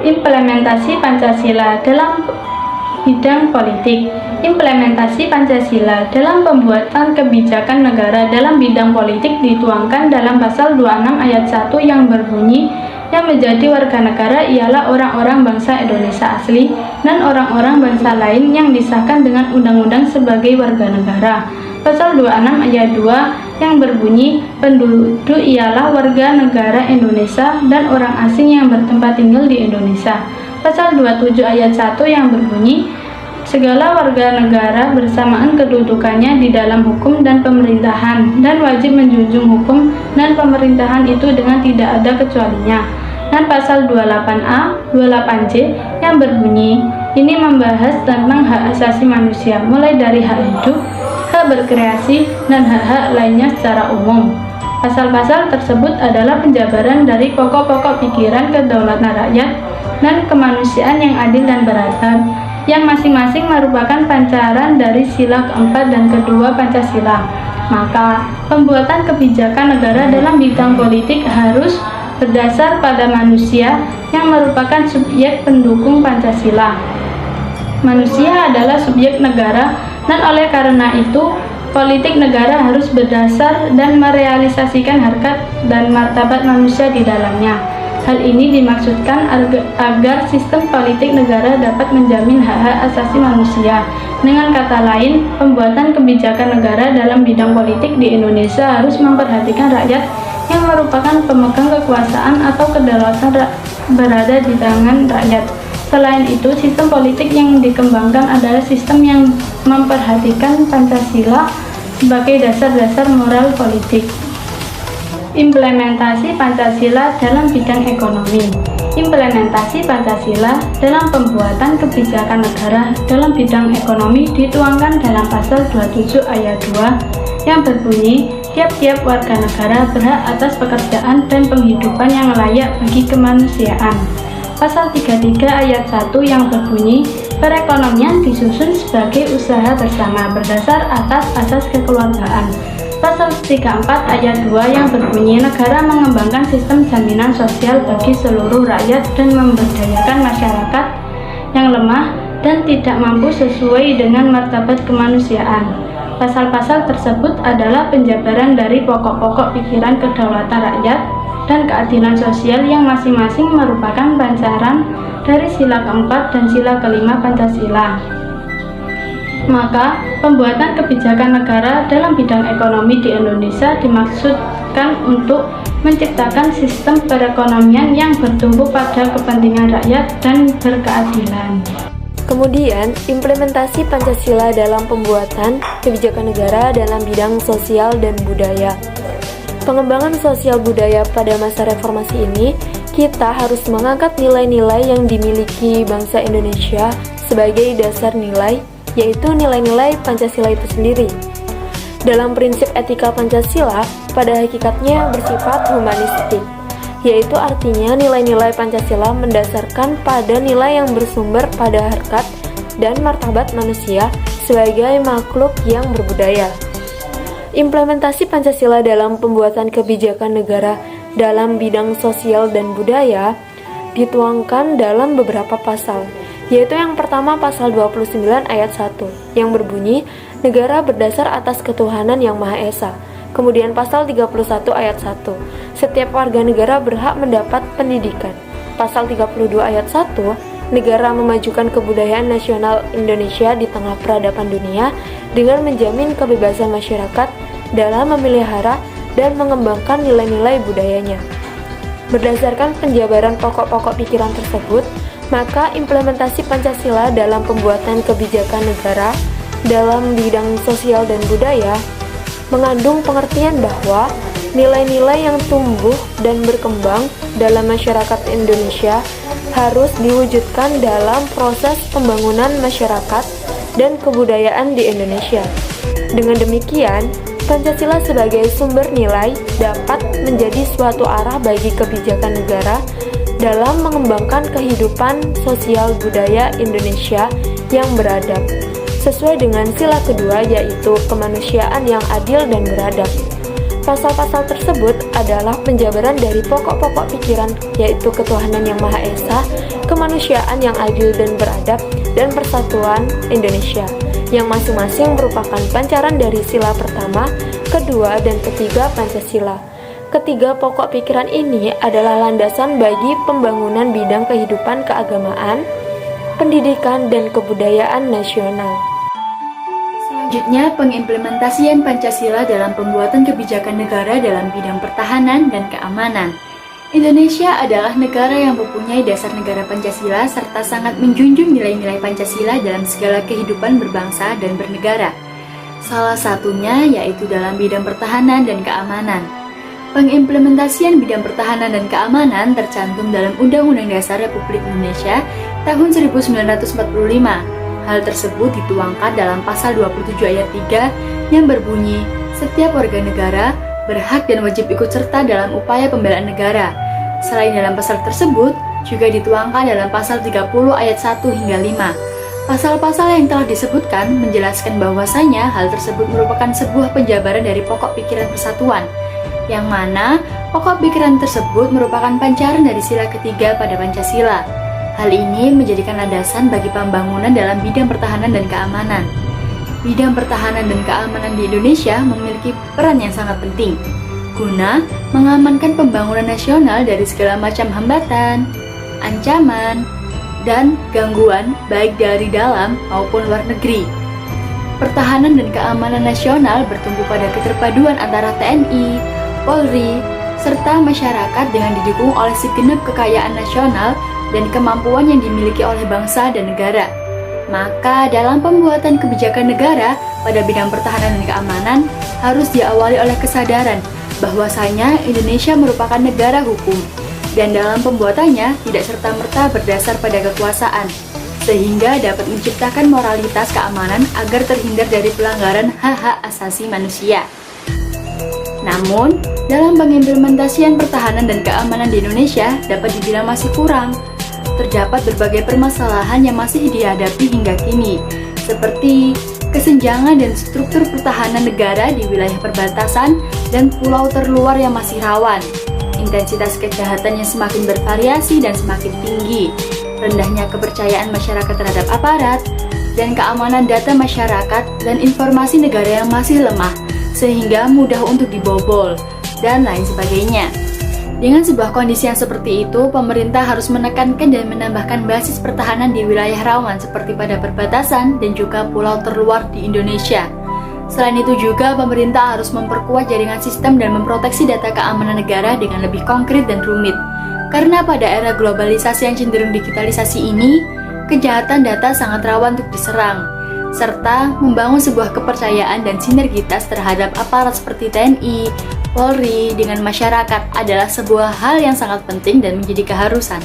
Implementasi Pancasila dalam bidang politik. Implementasi Pancasila dalam pembuatan kebijakan negara dalam bidang politik dituangkan dalam pasal 26 ayat 1 yang berbunyi, yang menjadi warga negara ialah orang-orang bangsa Indonesia asli dan orang-orang bangsa lain yang disahkan dengan undang-undang sebagai warga negara. Pasal 26 ayat 2 yang berbunyi, penduduk ialah warga negara Indonesia dan orang asing yang bertempat tinggal di Indonesia. Pasal 27 ayat 1 yang berbunyi, segala warga negara bersamaan kedudukannya di dalam hukum dan pemerintahan dan wajib menjunjung hukum dan pemerintahan itu dengan tidak ada kecualinya. Dan pasal 28A, 28C yang berbunyi, ini membahas tentang hak asasi manusia, mulai dari hak hidup, hak berkreasi, dan hak-hak lainnya secara umum. Pasal-pasal tersebut adalah penjabaran dari pokok-pokok pikiran kedaulatan rakyat dan kemanusiaan yang adil dan beradab, yang masing-masing merupakan pancaran dari sila keempat dan kedua Pancasila. Maka, pembuatan kebijakan negara dalam bidang politik harus berdasar pada manusia yang merupakan subjek pendukung Pancasila. Manusia adalah subjek negara, dan oleh karena itu, politik negara harus berdasar dan merealisasikan harkat dan martabat manusia di dalamnya. Hal ini dimaksudkan agar sistem politik negara dapat menjamin hak-hak asasi manusia. Dengan kata lain, pembuatan kebijakan negara dalam bidang politik di Indonesia harus memperhatikan rakyat yang merupakan pemegang kekuasaan atau kedaulatan berada di tangan rakyat. Selain itu, sistem politik yang dikembangkan adalah sistem yang memperhatikan Pancasila sebagai dasar-dasar moral politik. Implementasi Pancasila dalam bidang ekonomi. Implementasi Pancasila dalam pembuatan kebijakan negara dalam bidang ekonomi dituangkan dalam pasal 27 ayat 2 yang berbunyi, tiap-tiap warga negara berhak atas pekerjaan dan penghidupan yang layak bagi kemanusiaan. Pasal 33 ayat 1 yang berbunyi, perekonomian disusun sebagai usaha bersama berdasar atas asas kekeluargaan. Pasal 34 ayat 2 yang berbunyi, negara mengembangkan sistem jaminan sosial bagi seluruh rakyat dan memberdayakan masyarakat yang lemah dan tidak mampu sesuai dengan martabat kemanusiaan. Pasal-pasal tersebut adalah penjabaran dari pokok-pokok pikiran kedaulatan rakyat dan keadilan sosial yang masing-masing merupakan pancaran dari sila keempat dan sila kelima Pancasila. Maka, pembuatan kebijakan negara dalam bidang ekonomi di Indonesia dimaksudkan untuk menciptakan sistem perekonomian yang bertumbuh pada kepentingan rakyat dan berkeadilan. Kemudian, implementasi Pancasila dalam pembuatan kebijakan negara dalam bidang sosial dan budaya. Pengembangan sosial budaya pada masa reformasi ini, kita harus mengangkat nilai-nilai yang dimiliki bangsa Indonesia sebagai dasar nilai, yaitu nilai-nilai Pancasila itu sendiri. Dalam prinsip etika Pancasila, pada hakikatnya bersifat humanistik, yaitu artinya nilai-nilai Pancasila mendasarkan pada nilai yang bersumber pada harkat dan martabat manusia sebagai makhluk yang berbudaya. Implementasi Pancasila dalam pembuatan kebijakan negara dalam bidang sosial dan budaya dituangkan dalam beberapa pasal, yaitu yang pertama pasal 29 ayat 1 yang berbunyi, negara berdasar atas ketuhanan yang Maha Esa. Kemudian pasal 31 ayat 1, setiap warga negara berhak mendapat pendidikan. Pasal 32 ayat 1, negara memajukan kebudayaan nasional Indonesia di tengah peradaban dunia dengan menjamin kebebasan masyarakat dalam memelihara dan mengembangkan nilai-nilai budayanya. Berdasarkan penjabaran pokok-pokok pikiran tersebut, maka implementasi Pancasila dalam pembuatan kebijakan negara dalam bidang sosial dan budaya mengandung pengertian bahwa nilai-nilai yang tumbuh dan berkembang dalam masyarakat Indonesia harus diwujudkan dalam proses pembangunan masyarakat dan kebudayaan di Indonesia. Dengan demikian, Pancasila sebagai sumber nilai dapat menjadi suatu arah bagi kebijakan negara dalam mengembangkan kehidupan sosial budaya Indonesia yang beradab, sesuai dengan sila kedua yaitu kemanusiaan yang adil dan beradab. Pasal-pasal tersebut adalah penjabaran dari pokok-pokok pikiran, yaitu ketuhanan yang Maha Esa, kemanusiaan yang adil dan beradab, dan persatuan Indonesia, yang masing-masing merupakan pancaran dari sila pertama, kedua, dan ketiga Pancasila. Ketiga pokok pikiran ini adalah landasan bagi pembangunan bidang kehidupan keagamaan, pendidikan, dan kebudayaan nasional. Selanjutnya, pengimplementasian Pancasila dalam pembuatan kebijakan negara dalam bidang pertahanan dan keamanan. Indonesia adalah negara yang mempunyai dasar negara Pancasila serta sangat menjunjung nilai-nilai Pancasila dalam segala kehidupan berbangsa dan bernegara. Salah satunya yaitu dalam bidang pertahanan dan keamanan. Pengimplementasian bidang pertahanan dan keamanan tercantum dalam Undang-Undang Dasar Republik Indonesia tahun 1945. Hal tersebut dituangkan dalam pasal 27 ayat 3 yang berbunyi, setiap warga negara berhak dan wajib ikut serta dalam upaya pembelaan negara. Selain dalam pasal tersebut, juga dituangkan dalam pasal 30 ayat 1 hingga 5. Pasal-pasal yang telah disebutkan menjelaskan bahwasanya hal tersebut merupakan sebuah penjabaran dari pokok pikiran persatuan, yang mana pokok pikiran tersebut merupakan pancaran dari sila ketiga pada Pancasila. Hal ini menjadikan landasan bagi pembangunan dalam bidang pertahanan dan keamanan. Bidang pertahanan dan keamanan di Indonesia memiliki peran yang sangat penting guna mengamankan pembangunan nasional dari segala macam hambatan, ancaman, dan gangguan baik dari dalam maupun luar negeri. Pertahanan dan keamanan nasional bertumpu pada keterpaduan antara TNI, Polri, serta masyarakat dengan didukung oleh segenap kekayaan nasional dan kemampuan yang dimiliki oleh bangsa dan negara. Maka dalam pembuatan kebijakan negara pada bidang pertahanan dan keamanan harus diawali oleh kesadaran bahwasanya Indonesia merupakan negara hukum dan dalam pembuatannya tidak serta-merta berdasar pada kekuasaan, sehingga dapat menciptakan moralitas keamanan agar terhindar dari pelanggaran hak-hak asasi manusia. Namun, dalam pengimplementasian pertahanan dan keamanan di Indonesia dapat dibilang masih kurang. Terdapat berbagai permasalahan yang masih dihadapi hingga kini, seperti kesenjangan dan struktur pertahanan negara di wilayah perbatasan dan pulau terluar yang masih rawan, intensitas kejahatan yang semakin bervariasi dan semakin tinggi, rendahnya kepercayaan masyarakat terhadap aparat, dan keamanan data masyarakat dan informasi negara yang masih lemah, sehingga mudah untuk dibobol, dan lain sebagainya. Dengan sebuah kondisi yang seperti itu, pemerintah harus menekankan dan menambahkan basis pertahanan di wilayah rawan seperti pada perbatasan dan juga pulau terluar di Indonesia. Selain itu juga, pemerintah harus memperkuat jaringan sistem dan memproteksi data keamanan negara dengan lebih konkret dan rumit. Karena pada era globalisasi yang cenderung digitalisasi ini, kejahatan data sangat rawan untuk diserang, serta membangun sebuah kepercayaan dan sinergitas terhadap aparat seperti TNI, Polri dengan masyarakat adalah sebuah hal yang sangat penting dan menjadi keharusan.